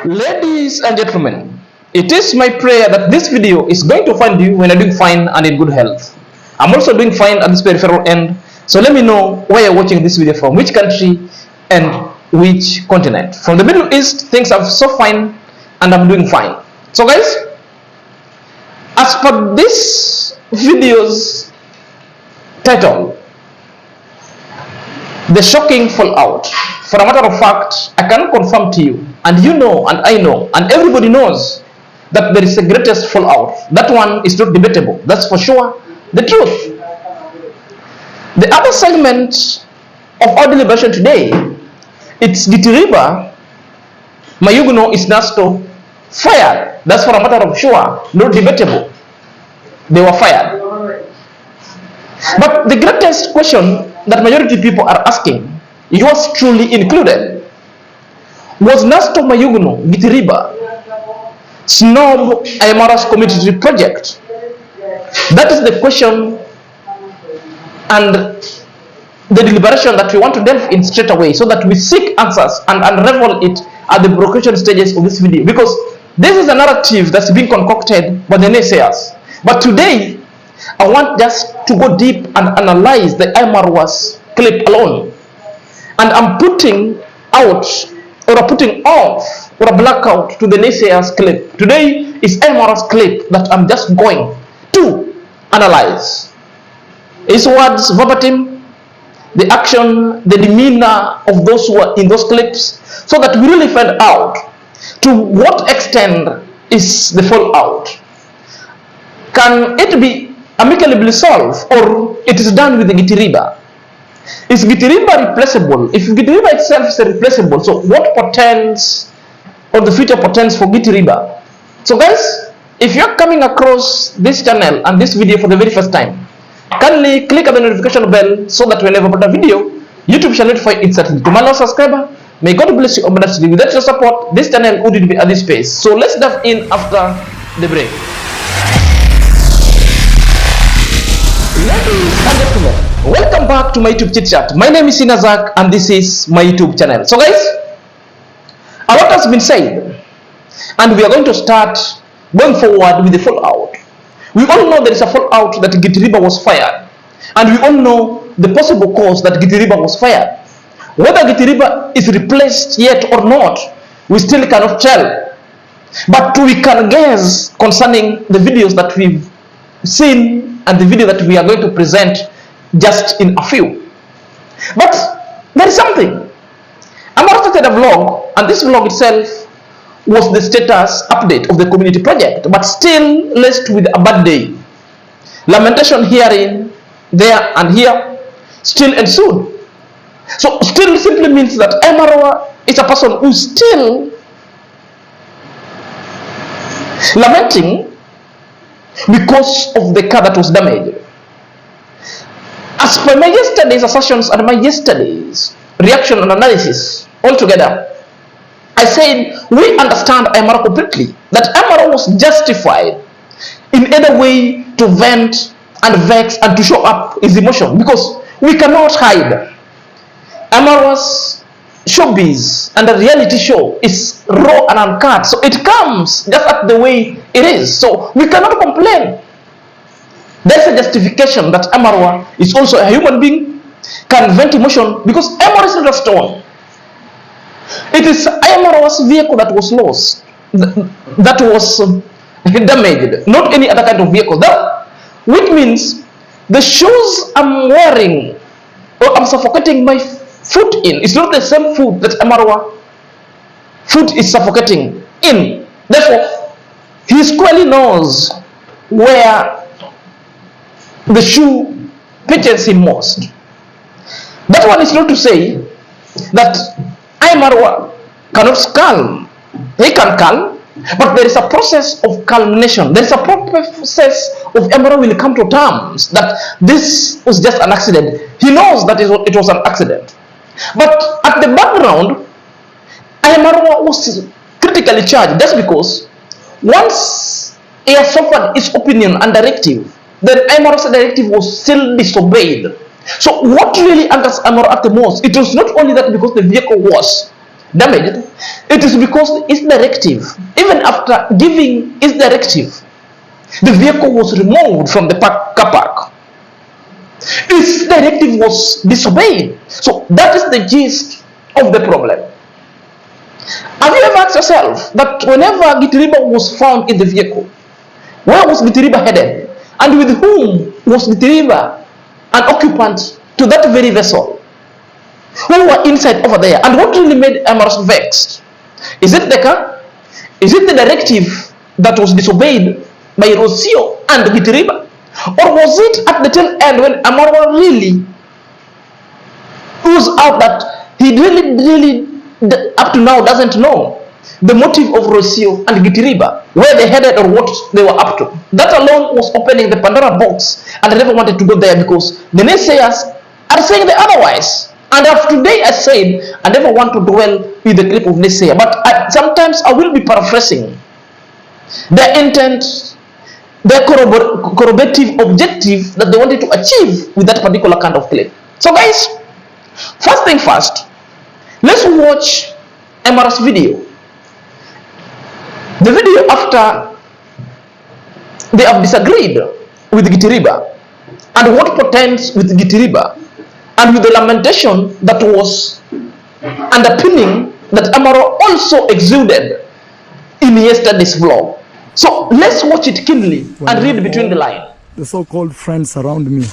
Ladies and gentlemen, it is my prayer that this video is going to find you when you're doing fine and in good health. I'm also doing fine at this peripheral end, so let me know where you're watching this video from, which country and which continent. From the Middle East, things are so fine and I'm doing fine. So guys, as per this video's title, the shocking fallout. For a matter of fact, I can confirm to you, and you know, and I know, and everybody knows that there is the greatest fallout. That one is not debatable. That's for sure the truth. The other segment of our deliberation today, it's Gitiriba, Mayuguno is NASTO fired. That's for a matter of sure, not debatable. They were fired. But the greatest question that majority of people are asking, yours truly included, was NASTO Mayuguno Gitiriba snob IAM-MARWA's community project? That is the question and the deliberation that we want to delve in straight away, so that we seek answers and unravel it at the broadcast stages of this video, because this is a narrative that's being concocted by the naysayers. But today I want just to go deep and analyze the IAM-MARWA's clip alone. And I'm putting out, or putting off, or a blackout to the naysayers clip. Today is IAM-MARWA's clip that I'm just going to analyze. His words verbatim, the action, the demeanor of those who are in those clips, so that we really find out to what extent is the fallout. Can it be amicably solved, or it is done with the Gitiriba? Is Gitiriba replaceable? If Gitiriba itself is replaceable, so what portends, or the future portends for Gitiriba? So guys, if you're coming across this channel and this video for the very first time, kindly click on the notification bell so that whenever I put a video, YouTube shall notify instantly. To my lost subscriber, may God bless you abundantly. Without your support, this channel wouldn't be at this space. So let's dive in after the break. Ladies and gentlemen, welcome back to my YouTube chit chat. My name is Sinazak and this is my YouTube channel. So guys, a lot has been said and we are going to start going forward with the fallout. We all know there is a fallout that Gitiriba was fired, and we all know the possible cause that Gitiriba was fired. Whether Gitiriba is replaced yet or not, we still cannot tell, but we can guess concerning the videos that we've seen and the video that we are going to present just in a few. But there is something. I'm started a vlog, and this vlog itself was the status update of the community project, but still laced with a bad day. Lamentation herein, there and here still ensued. So still simply means that IAM-MARWA is a person who is still lamenting because of the car that was damaged. As per my yesterday's assertions and my yesterday's reaction and analysis altogether, I said we understand IAM-MARWA completely, that IAM-MARWA was justified in either way to vent and vex and to show up his emotion, because we cannot hide. IAM-MARWA's showbiz and the reality show is raw and uncut, so it comes just at the way it is, so we cannot complain. There's a justification that IAM-MARWA is also a human being, can vent emotion, because IAM-MARWA is not a stone. It is IAM-MARWA's vehicle that was lost, that was damaged, not any other kind of vehicle. That, which means the shoes I'm wearing, or I'm suffocating my foot in, it's not the same foot that IAM-MARWA foot is suffocating in. Therefore, he squarely knows where the shoe pinches him most. That one is not to say that IAM-MARWA cannot calm. He can calm, but there is a process of culmination. There is a process of IAM-MARWA will come to terms that this was just an accident. He knows that it was an accident. But at the background, IAM-MARWA was critically charged just because once he has suffered his opinion and directive, then IAM-MARWA's directive was still disobeyed. So what really angers IAM-MARWA at the most, it was not only that because the vehicle was damaged, it is because its directive, even after giving its directive, the vehicle was removed from the car park. Its directive was disobeyed. So that is the gist of the problem. Have you ever asked yourself that whenever Gitiriba was found in the vehicle, where was Gitiriba headed? And with whom was Gitiriba an occupant to that very vessel? Who were inside over there? And what really made Amaros vexed? Is it the car? Is it the directive that was disobeyed by Rocio and Gitiriba? Or was it at the tail end when Amaro really oozed out that he really up to now doesn't know the motive of Rocio and Gitiriba, where they headed or what they were up to? That alone was opening the Pandora box, and I never wanted to go there because the naysayers are saying the otherwise. And as today I said, I never want to dwell with the clip of naysayer, but sometimes I will be paraphrasing their intent, their corroborative objective that they wanted to achieve with that particular kind of clip. So guys, first thing first, let's watch Emara's video. The video after they have disagreed with Gitiriba and what pertains with Gitiriba and with the lamentation that was underpinning that Amaro also exuded in yesterday's vlog. So let's watch it keenly and read between the lines. The so-called friends around me.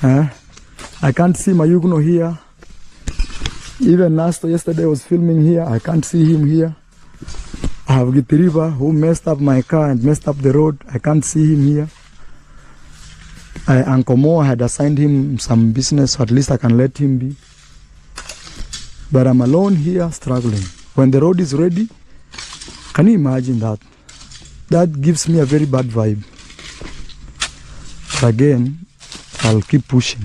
I can't see Mayuguno here. Even NASTO yesterday was filming here. I can't see him here. I have Gitiriba who messed up my car and messed up the road. I can't see him here. Uncle Mo had assigned him some business, so at least I can let him be. But I'm alone here struggling. When the road is ready, can you imagine that? That gives me a very bad vibe. But again, I'll keep pushing.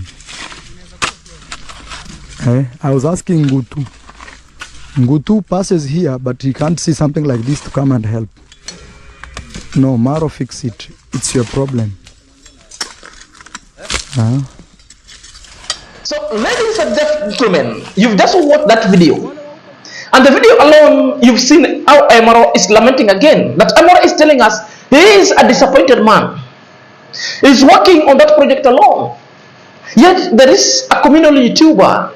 I was asking Ngutu. Ngutu passes here, but he can't see something like this to come and help. No, Maro, fix it. It's your problem. So, ladies and gentlemen, you've just watched that video. And the video alone, you've seen how Amaro is lamenting again. That Amaro is telling us he is a disappointed man. He's working on that project alone. Yet there is a communal YouTuber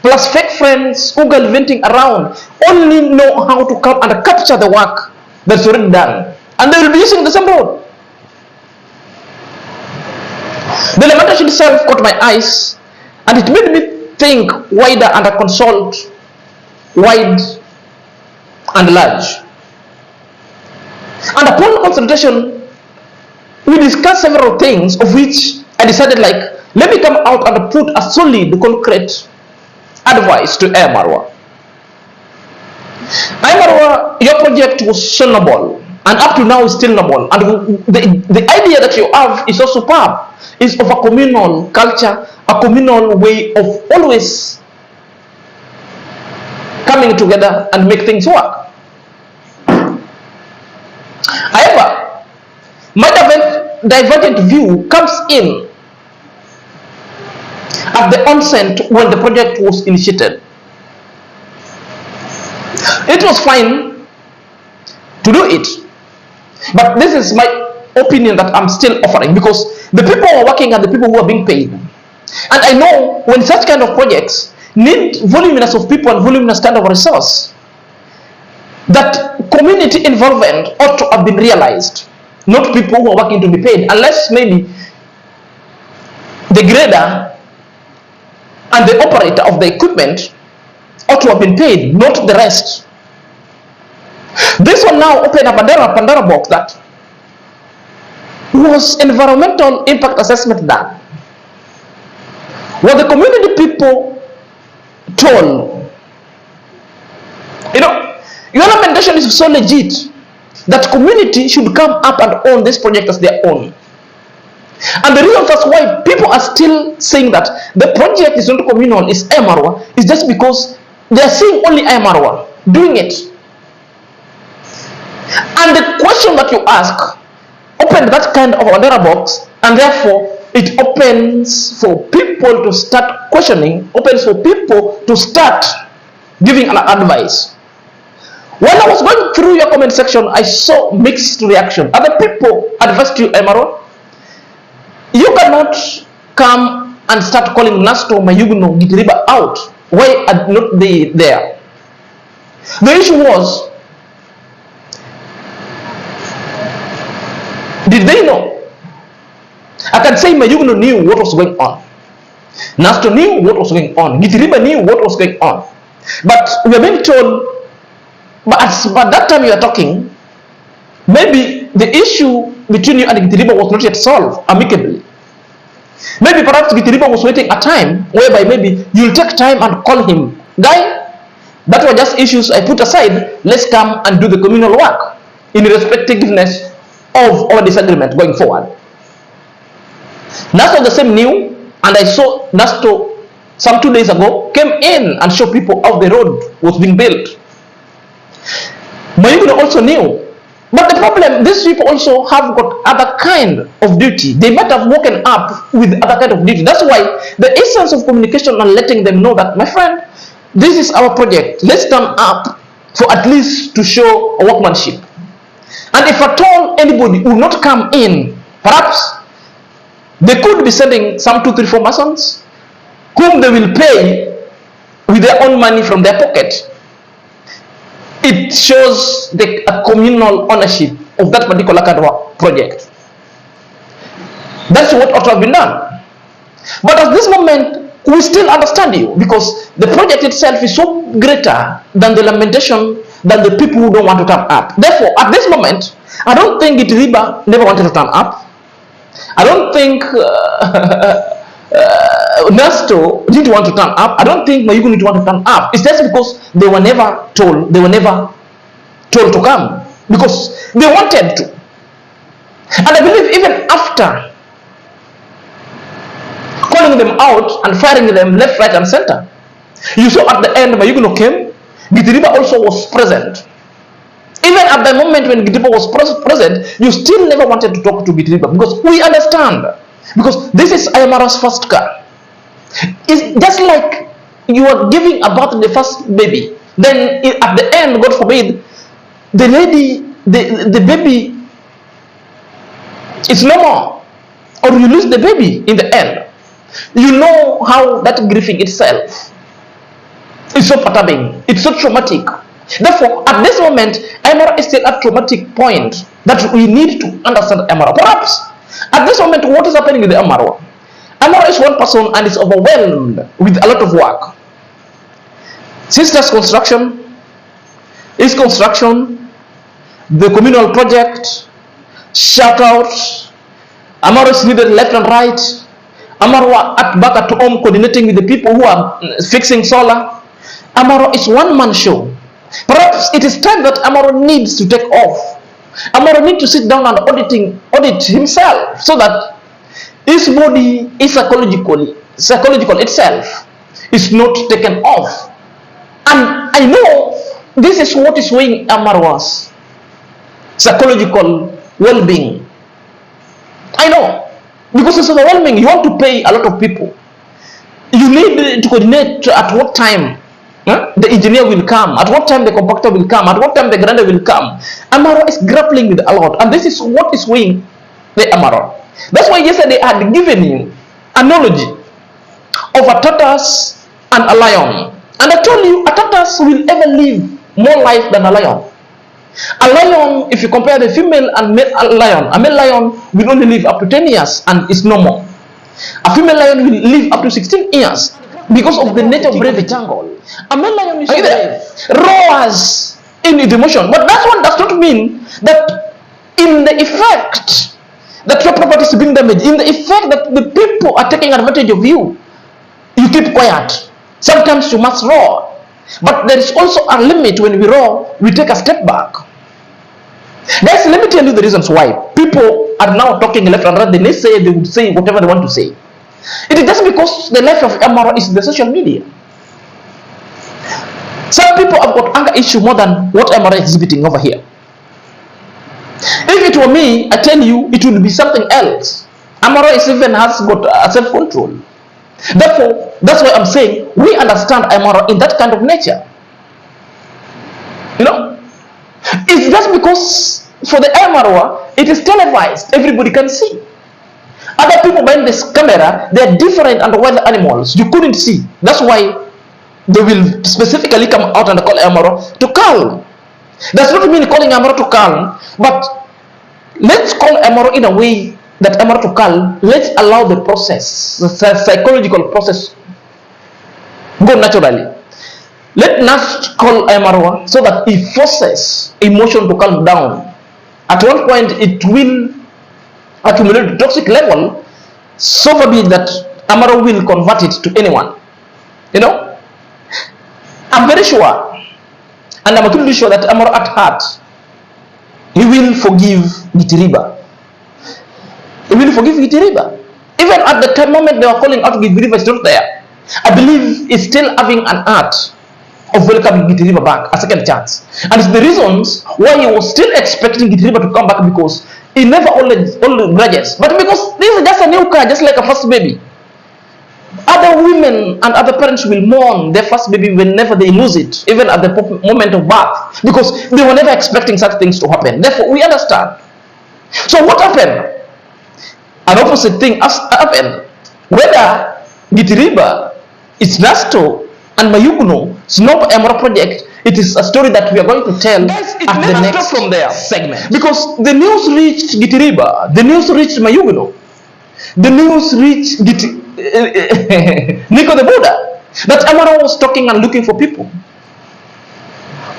plus fake friends who gallivanting around only know how to come and capture the work that's already done. And they will be using the same road. The lamentation itself caught my eyes, and it made me think wider and consult wide and large. And upon consultation, we discussed several things, of which I decided, like, let me come out and put a solid, concrete advice to IAM-MARWA. IAM-MARWA, your project was so noble, and up to now is still noble. And the idea that you have is so superb. Is of a communal culture, a communal way of always coming together and make things work. However, my divergent view comes in at the onset when the project was initiated. It was fine to do it, but this is my opinion that I'm still offering, because the people who are working are the people who are being paid. And I know when such kind of projects need voluminous of people and voluminous kind of resource, that community involvement ought to have been realized, not people who are working to be paid, unless maybe the grader and the operator of the equipment ought to have been paid, not the rest. This will now open a Pandora box that was environmental impact assessment done. What the community people told, your lamentation is so legit that community should come up and own this project as their own. And the reason that's why people are still saying that the project is not communal, is IAM-MARWA, is just because they are seeing only IAM-MARWA doing it. And the question that you ask opened that kind of a data box, and therefore it opens for people to start questioning, opens for people to start giving an advice. When I was going through your comment section, I saw mixed reaction. Other people advised you, MRO, you cannot come and start calling NASTO Mayuguno Gitiriba out. Why are not they there? The issue was, did they know? I can say Mayuguno knew what was going on. NASTO knew what was going on. Gitiriba knew what was going on. But we are being told, but that time you are talking, maybe the issue between you and Gitiriba was not yet solved amicably. Maybe perhaps Gitiriba was waiting a time whereby maybe you'll take time and call him, guy, that were just issues I put aside, let's come and do the communal work in respectiveness of our disagreement going forward. NASTO the same knew, and I saw NASTO some 2 days ago came in and showed people how the road was being built. Mayuguno also knew. But the problem, these people also have got other kind of duty. They might have woken up with other kind of duty. That's why the essence of communication and letting them know that, my friend, this is our project. Let's turn up for at least to show workmanship. And if at all anybody will not come in, perhaps they could be sending some 2, 3, 4 Masons whom they will pay with their own money from their pocket. It shows the communal ownership of that particular kind of project. That's what ought to have been done. But at this moment, we still understand you, because the project itself is so greater than the lamentation, than the people who don't want to turn up. Therefore, at this moment, I don't think Gitiriba never wanted to turn up. I don't think NASTO didn't want to turn up. I don't think Mayuguno didn't want to turn up. It's just because they were never told to come, because they wanted to. And I believe even after calling them out and firing them left, right, and center, you saw at the end Mayuguno came. Gitiriba also was present. Even at the moment when Gitiriba was present, you still never wanted to talk to Gitiriba, because we understand. Because this is IAM-MARWA's first car. It's just like you are giving a birth to the first baby. Then at the end, God forbid, the lady, the baby is no more. Or you lose the baby in the end. You know how that grieving itself is so perturbing. It's so traumatic. Therefore, at this moment, IAM-MARWA is still at a traumatic point that we need to understand IAM-MARWA. Perhaps, at this moment, what is happening with the IAM-MARWA? IAM-MARWA is one person and is overwhelmed with a lot of work. Sisters construction, East construction, the communal project, shout out, IAM-MARWA is needed left and right. IAM-MARWA back at home coordinating with the people who are fixing solar. IAM-MARWA is one-man show. Perhaps it is time that IAM-MARWA needs to take off. IAM-MARWA needs to sit down and audit himself, so that his body is psychological itself is not taken off. And I know this is what is weighing IAM-MARWA's psychological well-being. I know, because it's overwhelming. You want to pay a lot of people. You need to coordinate at what time the engineer will come, at what time the compactor will come, at what time the grinder will come. IAM-MARWA is grappling with a lot, and this is what is weighing the IAM-MARWA. That's why yesterday I had given you analogy of a tortoise and a lion. And I told you a tortoise will ever live more life than a lion. A lion, if you compare the female and male lion, a male lion will only live up to 10 years and is no more. A female lion will live up to 16 years because of the nature of brevity. A male lion is roars in the emotion. But that one does not mean that in the effect that your property is being damaged, in the effect that the people are taking advantage of you, you keep quiet. Sometimes you must roar. But there is also a limit. When we roar, we take a step back. Let me tell you the reasons why people are now talking left and right. They would say whatever they want to say. It is just because the life of IAM-MARWA is the social media. Some people have got anger issue more than what IAM-MARWA is exhibiting over here. If it were me, I tell you, it would be something else. IAM-MARWA even has got self-control. Therefore, that's why I'm saying we understand IAM-MARWA in that kind of nature. because for the IAM-MARWA, it is televised, everybody can see. Other people behind this camera, they are different and wild animals. You couldn't see. That's why they will specifically come out and call IAM-MARWA to calm. Does not mean calling IAM-MARWA to calm, but let's call IAM-MARWA in a way that IAM-MARWA to calm. Let's allow the process, the psychological process, go naturally. Let NAST call IAM-MARWA so that it forces emotion to calm down. At one point, it will accumulate toxic level, so far be that IAM-MARWA will convert it to anyone. You know, I'm very sure, and I'm absolutely sure that IAM-MARWA at heart, he will forgive Gitiriba. He will forgive Gitiriba. Even at the time moment they were calling out Gitiriba is not there. I believe he's still having an art of welcoming Gitiriba back, a second chance. And it's the reasons why he was still expecting Gitiriba to come back, because he never always grudges. But because this is just a new car, just like a first baby. Other women and other parents will mourn their first baby whenever they lose it, even at the moment of birth, because they were never expecting such things to happen. Therefore, we understand. So what happened? An opposite thing has happened. Whether Gitiriba is NASTO and Mayuguno IAM-MARWA project, it is a story that we are going to tell at the next from there segment. Because the news reached Gitiriba, the news reached Mayuguno, the news reached Nico the Buddha, that IAM-MARWA was talking and looking for people.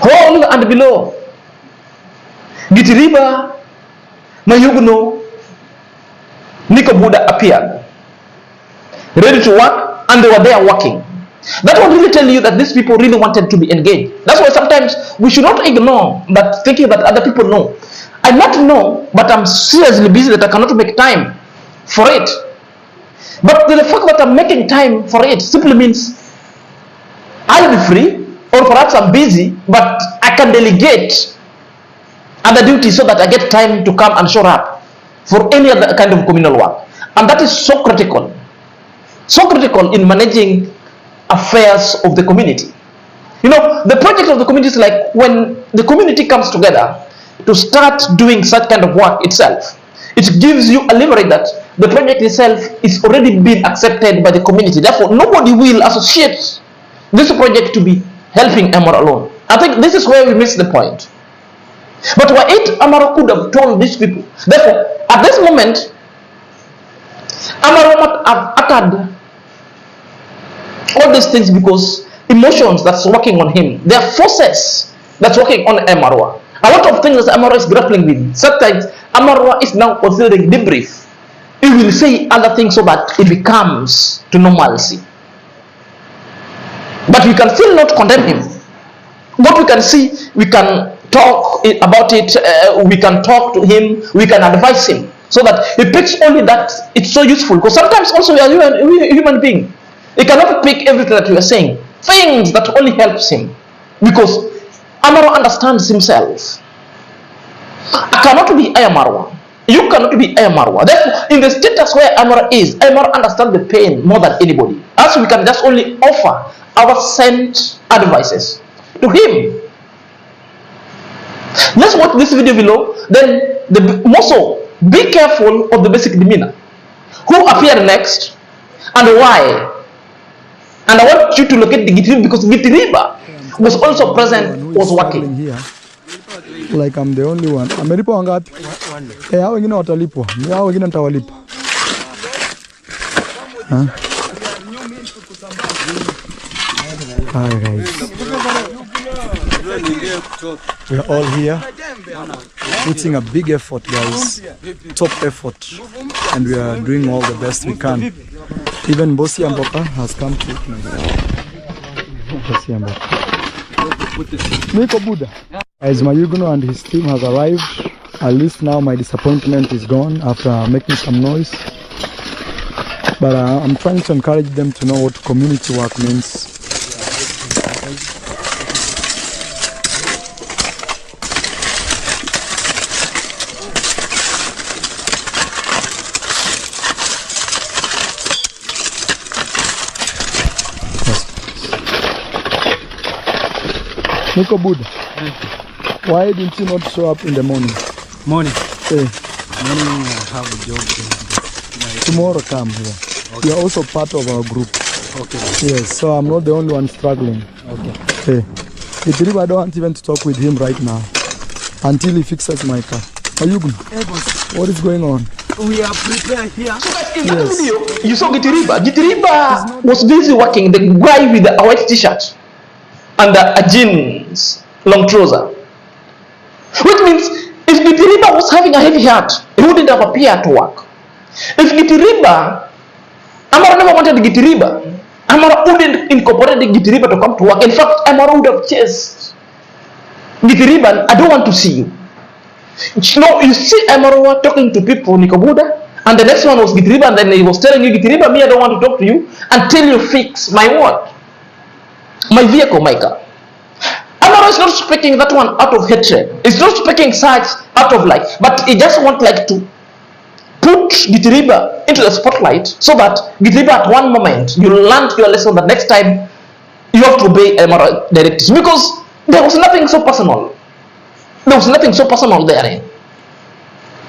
All and below, Gitiriba, Mayuguno, Nico Buddha appeared, ready to work, and they were there working. That will really tell you that these people really wanted to be engaged. That's why sometimes we should not ignore that, thinking that other people know. I not know, but I'm seriously busy that I cannot make time for it. But the fact that I'm making time for it simply means I'll be free, or perhaps I'm busy, but I can delegate other duties so that I get time to come and show up for any other kind of communal work. And that is so critical in managing affairs of the community. You know, the project of the community is like when the community comes together to start doing such kind of work itself. It gives you a leverage that the project itself is already been accepted by the community. Therefore, nobody will associate this project to be helping IAM-MARWA alone. I think this is where we miss the point. But what IAM-MARWA could have told these people. Therefore, at this moment, IAM-MARWA have uttered all these things because emotions that's working on him. There are forces that's working on IAM-MARWA. A lot of things that IAM-MARWA is grappling with. Sometimes IAM-MARWA is now considering debrief. He will say other things so that it becomes to normalcy. But we can still not condemn him. What we can see, we can talk about it, we can talk to him, we can advise him, so that he picks only that it's so useful. Because sometimes also we are human being. He cannot pick everything that we are saying. Things that only helps him. Because IAM-MARWA understands himself. I cannot be IAM-MARWA. You cannot be IAM-MARWA. Therefore, in the status where IAM-MARWA is, IAM-MARWA understands the pain more than anybody. As we can just only offer our sent advices to him. Let's watch this video below. Then, more so, be careful of the basic demeanor. Who appeared next and why? And I want you to locate the Gitiriba because Gitiriba was also present, was working here. Like I'm the only one. Ameripo wangapi? Hao wengine watalipwa. Hao wengine nitawalipa. Hi guys. We are all here putting a big effort, guys. Top effort. And we are doing all the best we can. Even Bosi Amboka has come to Bosi Amboka. Nico Buddha. As Mayuguno and his team has arrived, at least now my disappointment is gone after making some noise. But I'm trying to encourage them to know what community work means. Nico Buddha. Why didn't you not show up in the morning? Morning. Hey, Morning I have a job. tomorrow come here. Okay. You are also part of our group. Okay. Yes, so I'm not the only one struggling. Okay. Hey, Gitiriba, I don't want even to talk with him right now until he fixes my car. Mayuguno, Hey, boss. what is going on? We are prepared here. In that Yes. video, you saw Gitiriba. Gitiriba was busy working. The guy with the white t-shirt and a jeans, long trouser. Which means if Gitiriba was having a heavy heart, he wouldn't have appeared to work. If Gitiriba, Amara never wanted Gitiriba. Amara wouldn't incorporate Gitiriba to come to work. In fact, Amara would have chased Gitiriba. I don't want to see you. No, you see Amara talking to people, Nikobuda, and the next one was Gitiriba, and then he was telling you, Gitiriba, me, I don't want to talk to you until you fix my what? My vehicle, my car. Amara is not speaking that one out of hatred. It's not speaking such out of like, but he just want like to put Gitiriba into the spotlight so that Gitiriba at one moment you learned your lesson that next time you have to obey Amara directives, because there was nothing so personal. There was nothing so personal there.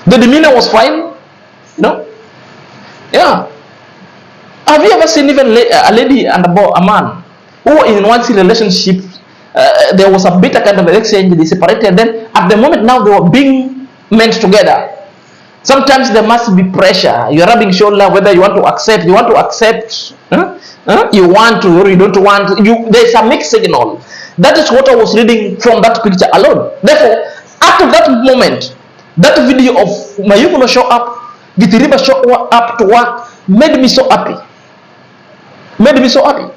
The demeanor was fine, you know. Yeah. Have you ever seen even a lady and a man who were in one relationship? There was a bitter kind of exchange. They separated. Then at the moment now they were being meant together. Sometimes there must be pressure. You're rubbing shoulder whether you want to accept. You want to accept. You want to or you don't want. There's a mixed signal. That is what I was reading from that picture alone. Therefore, after that moment, that video of Mayuguno show up, Gitiriba show up to work, made me so happy. Made me so happy.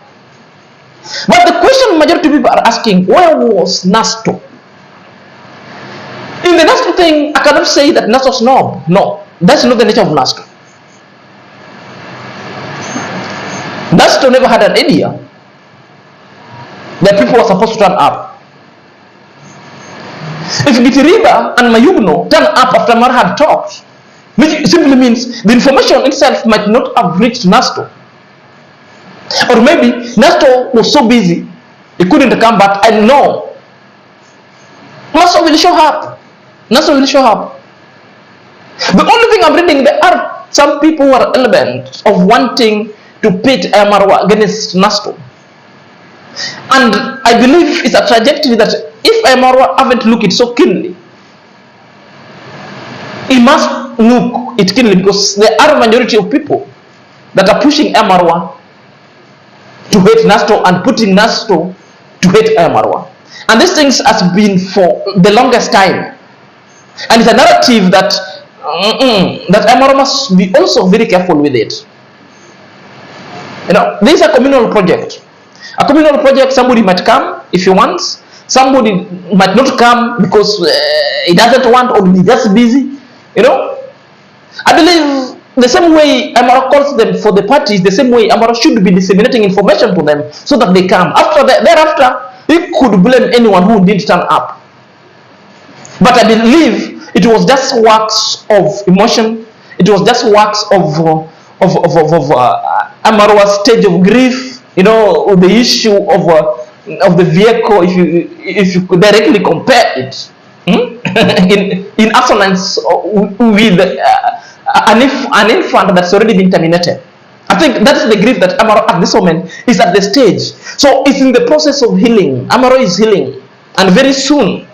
But the question majority of people are asking, where was NASTO? In the NASTO thing, I cannot say that NASTO is snob. No, that's not the nature of NASTO. NASTO never had an idea that people were supposed to turn up. If Gitiriba and Mayuguno turn up after Mara had talked, which simply means the information itself might not have reached NASTO. Or maybe NASTO was so busy, he couldn't come back. And no, NASTO will show up. NASTO will show up. The only thing I'm reading, there are some people who are element of wanting to pit IAM-MARWA against NASTO. And I believe it's a trajectory that if IAM-MARWA haven't looked it so keenly, it must look it keenly, because there are a majority of people that are pushing IAM-MARWA to hate NASTO and putting NASTO to hate IAM-MARWA. And these things has been for the longest time. And it's a narrative that that IAM-MARWA must be also very careful with it. You know, this is a communal project. A communal project, somebody might come if he wants, somebody might not come because he doesn't want or he's just busy. You know, I believe the same way IAM-MARWA calls them for the parties, the same way IAM-MARWA should be disseminating information to them so that they come. After that, thereafter, he could blame anyone who didn't turn up. But I believe it was just works of emotion. It was just works of IAM-MARWA's stage of grief. You know, the issue of the vehicle. If you could directly compare it in assonance with an infant that's already been terminated. I think that's the grief that IAM-MARWA at this moment is at the stage. So it's in the process of healing. IAM-MARWA is healing, and very soon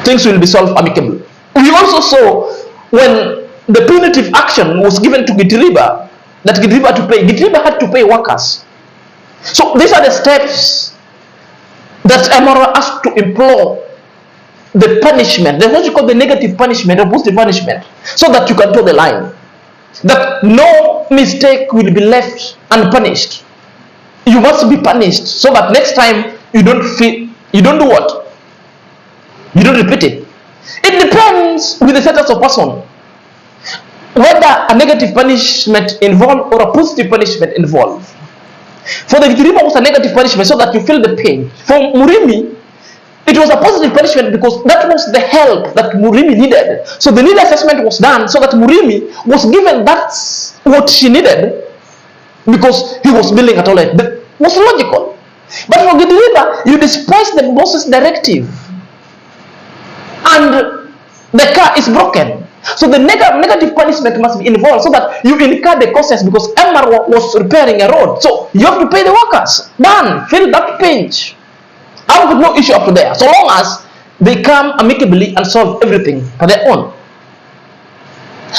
things will be solved amicably. We also saw when the punitive action was given to Gitiriba, that Gitiriba had to pay. Gitiriba had to pay workers. So these are the steps that IAM-MARWA has to implore the punishment. There's what you call the negative punishment or positive punishment, so that you can draw the line. That no mistake will be left unpunished. You must be punished so that next time you don't do what? You don't repeat it. It depends with the status of person, whether a negative punishment involved or a positive punishment involved. For the Gitiriba was a negative punishment so that you feel the pain. For Murimi, it was a positive punishment because that was the help that Murimi needed. So the need assessment was done so that Murimi was given that's what she needed, because he was building a toilet. That was logical. But for Gitiriba, you despise the boss's directive, and the car is broken. So the negative punishment must be involved so that you incur the costs, because IAM-MARWA was repairing a road. So you have to pay the workers. Done. Fill that pinch. I've got no issue up to there, so long as they come amicably and solve everything on their own.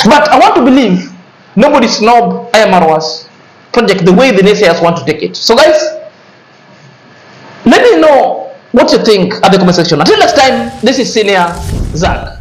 But I want to believe nobody snob IAM-MARWA's project the way the naysayers want to take it. So guys, let me know what you think at the comment section. Until next time, this is Senior Zach.